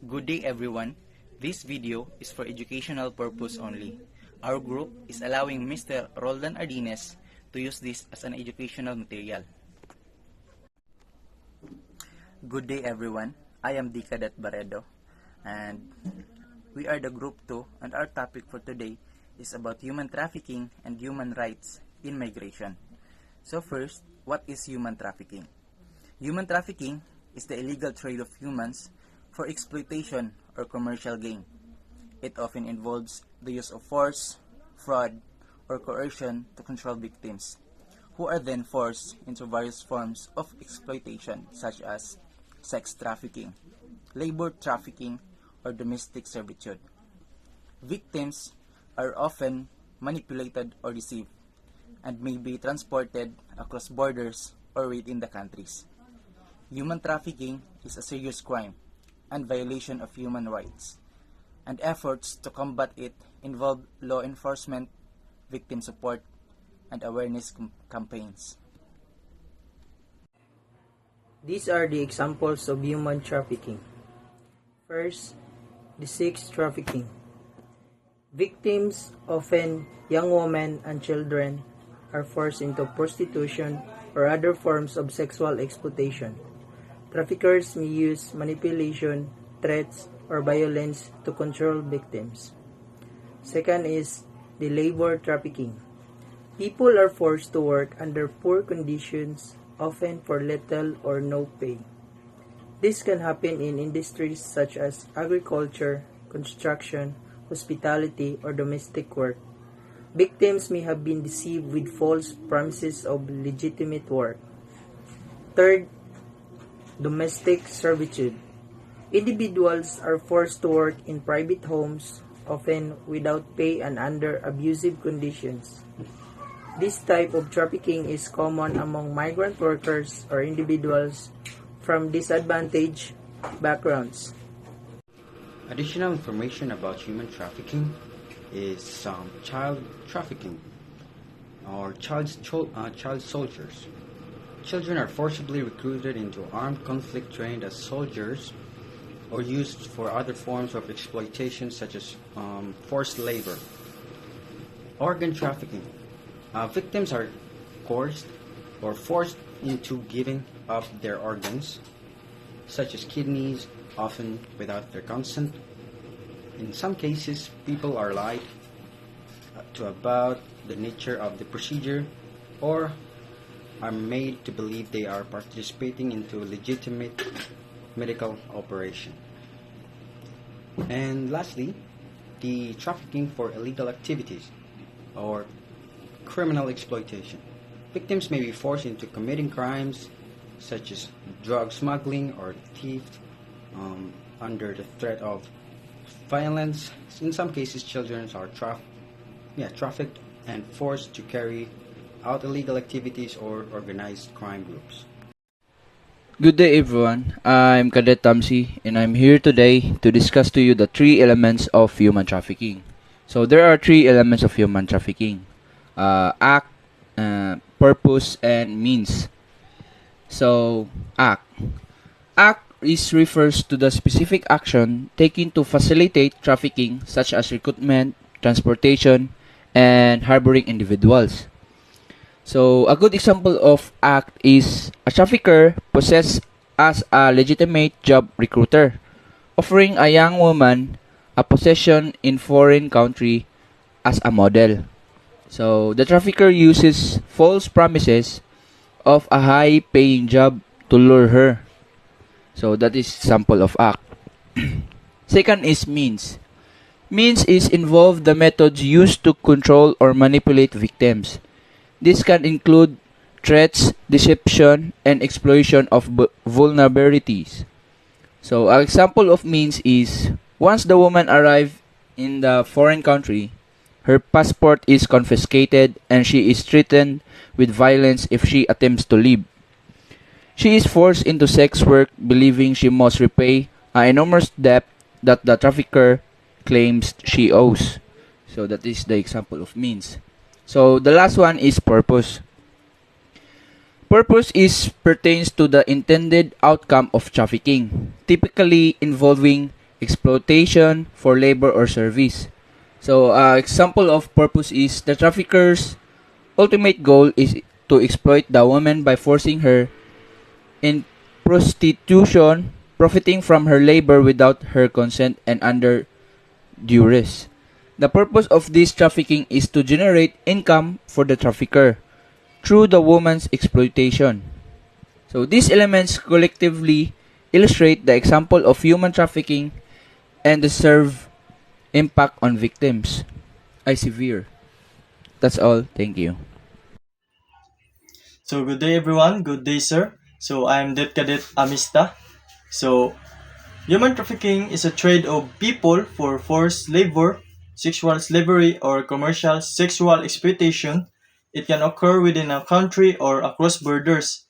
Good day everyone. This video is for educational purpose only. Our group is allowing Mr. Roldan Ardines to use this as an educational material. Good day everyone. I am D. Cadet Barredo and we are the group 2 and our topic for today is about human trafficking and human rights in migration. So first, what is human trafficking? Human trafficking is the illegal trade of humans for exploitation or commercial gain. It often involves the use of force, fraud, or coercion to control victims, who are then forced into various forms of exploitation such as sex trafficking, labor trafficking, or domestic servitude. Victims are often manipulated or deceived and may be transported across borders or within the countries. Human trafficking is a serious crime and violation of human rights, and efforts to combat it involve law enforcement, victim support, and awareness campaigns. These are the examples of human trafficking. First, the sex trafficking. Victims, often young women and children, are forced into prostitution or other forms of sexual exploitation. Traffickers may use manipulation, threats, or violence to control victims. Second is the labor trafficking. People are forced to work under poor conditions, often for little or no pay. This can happen in industries such as agriculture, construction, hospitality, or domestic work. Victims may have been deceived with false promises of legitimate work. Third, domestic servitude. Individuals are forced to work in private homes, often without pay and under abusive conditions. This type of trafficking is common among migrant workers or individuals from disadvantaged backgrounds. Additional information about human trafficking is child trafficking or child soldiers. Children are forcibly recruited into armed conflict, trained as soldiers, or used for other forms of exploitation such as forced labor. Organ trafficking. Victims are coerced or forced into giving up their organs, such as kidneys, often without their consent. In some cases, people are lied to about the nature of the procedure or are made to believe they are participating into a legitimate medical operation. And lastly, the trafficking for illegal activities or criminal exploitation. Victims may be forced into committing crimes such as drug smuggling or theft under the threat of violence. In some cases, children are trafficked and forced to carry out illegal activities or organized crime groups. Good day everyone, I'm Cadet Tamsi and I'm here today to discuss to you the three elements of human trafficking. So there are three elements of human trafficking: act, purpose, and means. So act refers to the specific action taken to facilitate trafficking, such as recruitment, transportation, and harboring individuals. So, a good example of act is a trafficker posses as a legitimate job recruiter, offering a young woman a position in foreign country as a model. So, the trafficker uses false promises of a high-paying job to lure her. So, that is sample of act. Second is means. Means is involve the methods used to control or manipulate victims. This can include threats, deception, and exploitation of vulnerabilities. So, an example of means is, once the woman arrives in the foreign country, her passport is confiscated and she is threatened with violence if she attempts to leave. She is forced into sex work, believing she must repay an enormous debt that the trafficker claims she owes. So, that is the example of means. So, the last one is purpose. Purpose pertains to the intended outcome of trafficking, typically involving exploitation for labor or service. So, example of purpose is the trafficker's ultimate goal is to exploit the woman by forcing her in prostitution, profiting from her labor without her consent and under duress. The purpose of this trafficking is to generate income for the trafficker through the woman's exploitation. So these elements collectively illustrate the example of human trafficking and the serve impact on victims. I severe. That's all. Thank you. So good day everyone, good day sir. So I'm Det Cadet Amista. So human trafficking is a trade of people for forced labor, sexual slavery, or commercial sexual exploitation. It can occur within a country or across borders.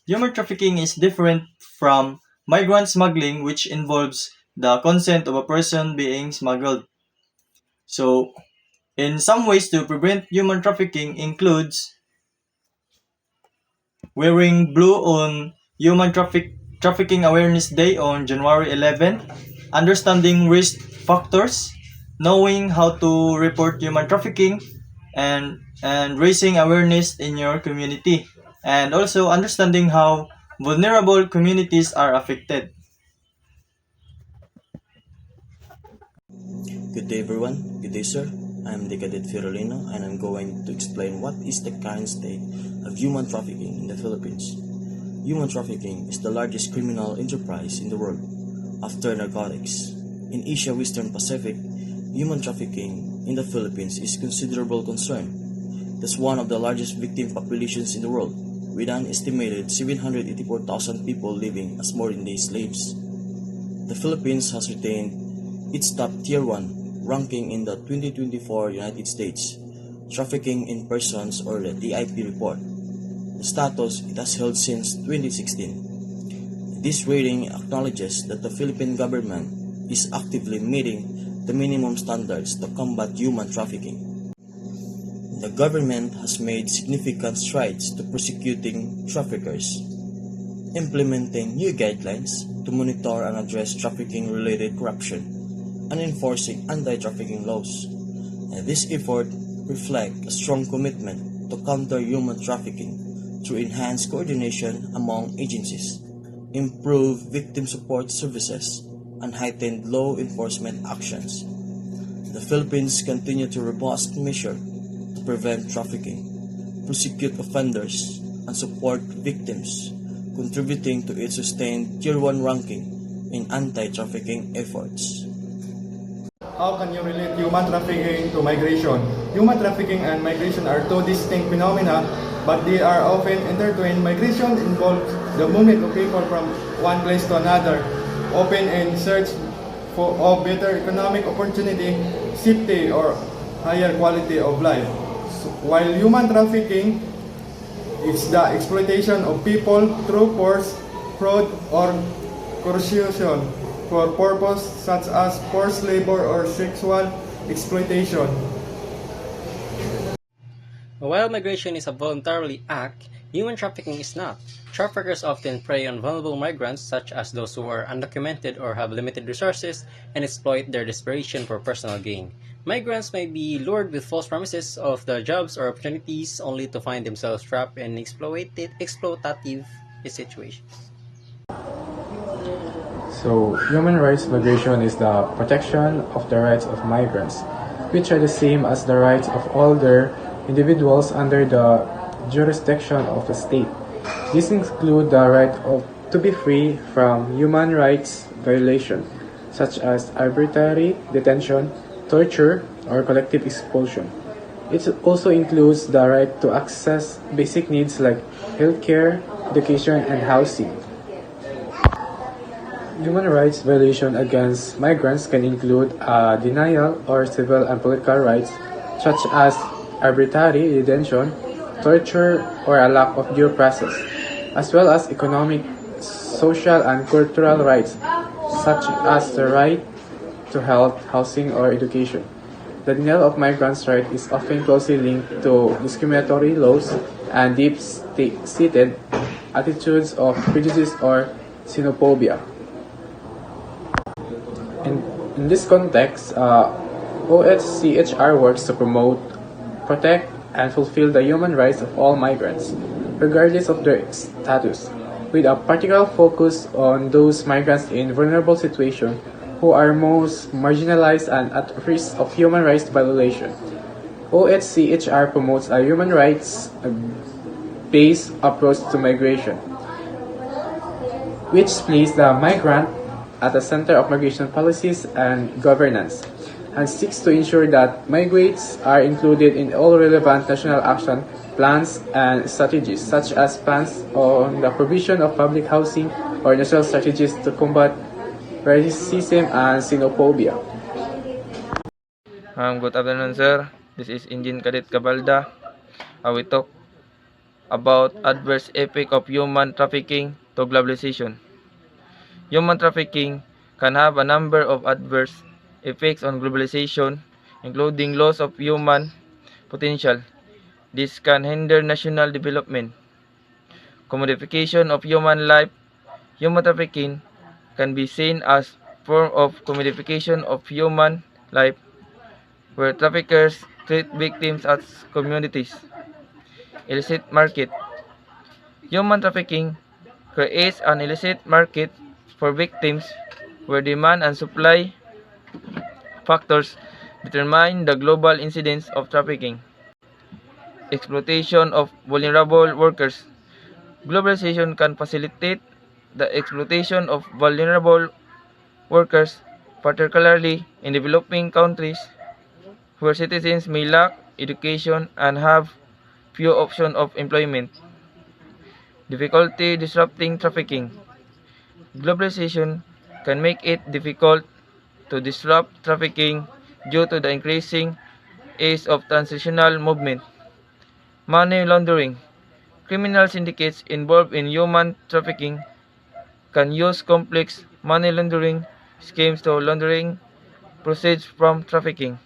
Human trafficking is different from migrant smuggling, which involves the consent of a person being smuggled. So in some ways to prevent human trafficking includes wearing blue on Trafficking Awareness Day on January 11, understanding risk factors, knowing how to report human trafficking, and raising awareness in your community, and also understanding how vulnerable communities are affected. Good day everyone, good day sir. I'm the Cadet Firolino and I'm going to explain what is the current state of human trafficking in the Philippines. Human trafficking is the largest criminal enterprise in the world after narcotics. In Asia Western Pacific, human trafficking in the Philippines is considerable concern. That's one of the largest victim populations in the world, with an estimated 784,000 people living as modern-day slaves. The Philippines has retained its top Tier 1 ranking in the 2024 United States Trafficking in Persons or the TIP report, the status it has held since 2016. This rating acknowledges that the Philippine government is actively meeting the minimum standards to combat human trafficking. The government has made significant strides to prosecuting traffickers, implementing new guidelines to monitor and address trafficking-related corruption, and enforcing anti-trafficking laws. And this effort reflects a strong commitment to counter human trafficking through enhanced coordination among agencies, improved victim support services, and heightened law enforcement actions. The Philippines continue to robust measure to prevent trafficking, prosecute offenders, and support victims, contributing to its sustained Tier 1 ranking in anti-trafficking efforts. How can you relate human trafficking to migration? Human trafficking and migration are two distinct phenomena, but they are often intertwined. Migration involves the movement of people from one place to another, often in search of better economic opportunity, safety, or higher quality of life. While human trafficking is the exploitation of people through force, fraud, or coercion for purpose such as forced labor or sexual exploitation. While migration is a voluntary act, human trafficking is not. Traffickers often prey on vulnerable migrants, such as those who are undocumented or have limited resources, and exploit their desperation for personal gain. Migrants may be lured with false promises of the jobs or opportunities only to find themselves trapped in exploitative situations. So, human rights migration is the protection of the rights of migrants, which are the same as the rights of all other individuals under the jurisdiction of the state. These include the right to be free from human rights violation, such as arbitrary detention, torture, or collective expulsion. It also includes the right to access basic needs like healthcare, education, and housing. Human rights violation against migrants can include denial or civil and political rights, such as arbitrary detention, torture, or a lack of due process, as well as economic, social, and cultural rights, such as the right to health, housing, or education. The denial of migrants' rights is often closely linked to discriminatory laws and deep-seated attitudes of prejudice or xenophobia. In this context, OHCHR works to promote, protect, and fulfill the human rights of all migrants, regardless of their status, with a particular focus on those migrants in vulnerable situations who are most marginalized and at risk of human rights violation. OHCHR promotes a human rights based approach to migration, which places the migrant at the center of migration policies and governance, and seeks to ensure that migrants are included in all relevant national action plans and strategies, such as plans on the provision of public housing or national strategies to combat racism and xenophobia. Good afternoon, sir. This is Engine Cadet Cabalda. We talk about adverse effect of human trafficking to globalization. Human trafficking can have a number of adverse effects on globalization, including loss of human potential. This can hinder national development. Commodification of human life. Human trafficking can be seen as form of commodification of human life, where traffickers treat victims as commodities. Illicit market. Human trafficking creates an illicit market for victims where demand and supply factors determine the global incidence of trafficking. Exploitation of vulnerable workers. Globalization can facilitate the exploitation of vulnerable workers, particularly in developing countries where citizens may lack education and have few options of employment. Difficulty disrupting trafficking. Globalization can make it difficult to disrupt trafficking due to the increasing ease of transnational movement. Money laundering. Criminal syndicates involved in human trafficking can use complex money laundering schemes to laundering proceeds from trafficking.